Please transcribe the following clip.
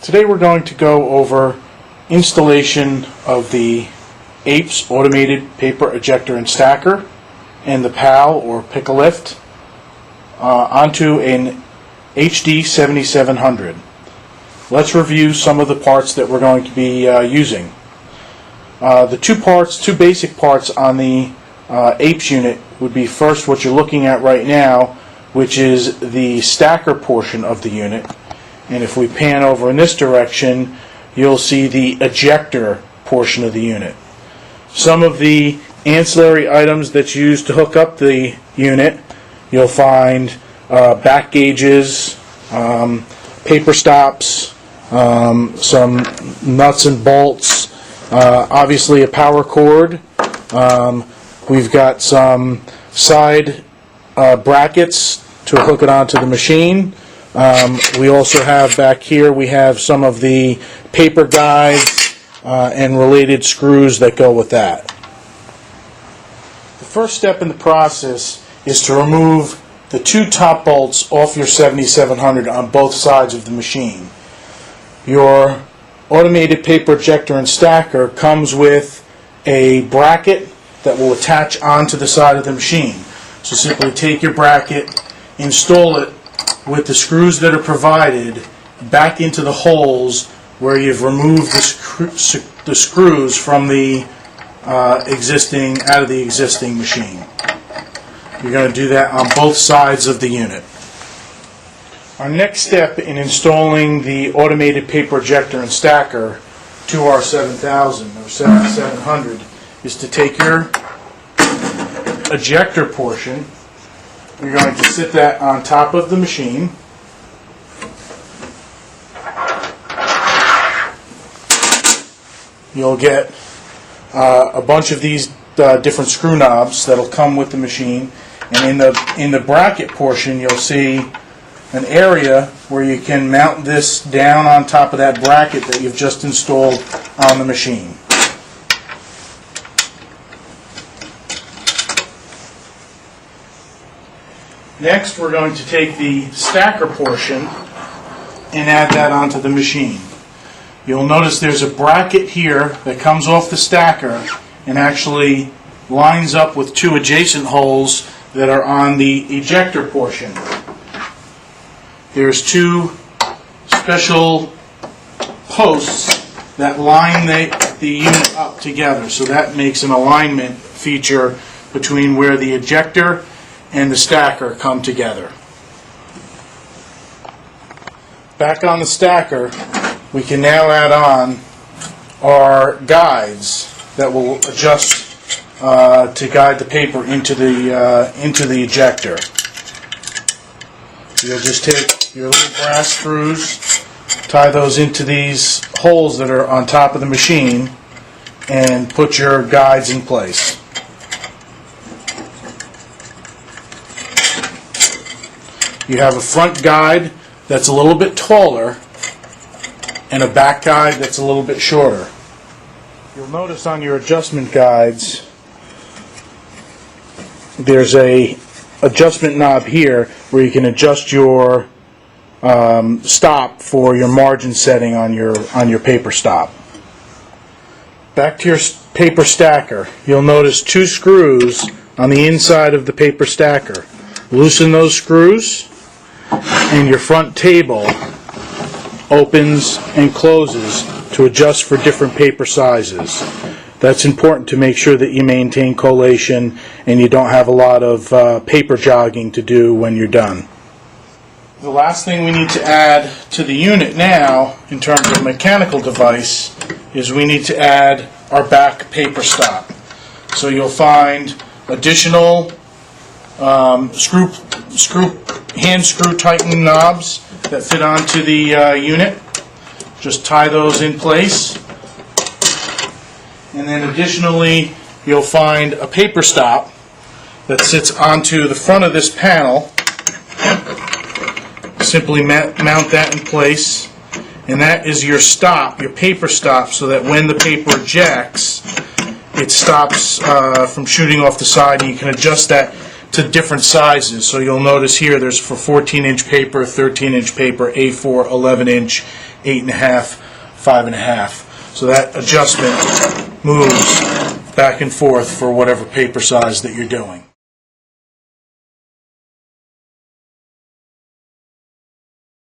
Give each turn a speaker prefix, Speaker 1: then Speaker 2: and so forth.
Speaker 1: Today we're going to go over installation of the APES automated paper ejector and stacker and the PAL or pick a lift onto an HD7700. Let's review some of the parts that we're going to be using. The two basic parts on the APES unit would be first what you're looking at right now, which is the stacker portion of the unit. And if we pan over in this direction, you'll see the ejector portion of the unit. Some of the ancillary items that's used to hook up the unit, you'll find back gauges, paper stops, some nuts and bolts, obviously a power cord. We've got some side brackets to hook it onto the machine. We also have back here, we have some of the paper guides and related screws that go with that. The first step in the process is to remove the two top bolts off your 7700 on both sides of the machine. Your automated paper ejector and stacker comes with a bracket that will attach onto the side of the machine. So simply take your bracket, install it with the screws that are provided back into the holes where you've removed the screws from the out of the existing machine. You're going to do that on both sides of the unit. Our next step in installing the automated paper ejector and stacker to our 7000 or 7700 is to take your ejector portion. You're going to sit that on top of the machine. You'll get a bunch of these different screw knobs that'll come with the machine, and in the bracket portion you'll see an area where you can mount this down on top of that bracket that you've just installed on the machine. Next, we're going to take the stacker portion and add that onto the machine. You'll notice there's a bracket here that comes off the stacker and actually lines up with two adjacent holes that are on the ejector portion. There's two special posts that line the unit up together, so that makes an alignment feature between where the ejector and the stacker come together. Back on the stacker, we can now add on our guides that will adjust to guide the paper into the ejector. You'll just take your little brass screws, tie those into these holes that are on top of the machine, and put your guides in place. You have a front guide that's a little bit taller and a back guide that's a little bit shorter. You'll notice on your adjustment guides there's a adjustment knob here where you can adjust your stop for your margin setting on your paper stop. Back to your paper stacker, you'll notice two screws on the inside of the paper stacker. Loosen those screws, and your front table opens and closes to adjust for different paper sizes. That's important to make sure that you maintain collation and you don't have a lot of paper jogging to do when you're done. The last thing we need to add to the unit now in terms of mechanical device is we need to add our back paper stop. So you'll find additional hand screw tightening knobs that fit onto the unit. Just tie those in place, and then additionally you'll find a paper stop that sits onto the front of this panel. Simply mount that in place, and that is your stop, your paper stop, so that when the paper ejects it stops from shooting off the side, and you can adjust that to different sizes. So you'll notice here there's for 14-inch paper, 13-inch paper, A4, 11-inch, 8.5, 5.5. So that adjustment moves back and forth for whatever paper size that you're doing.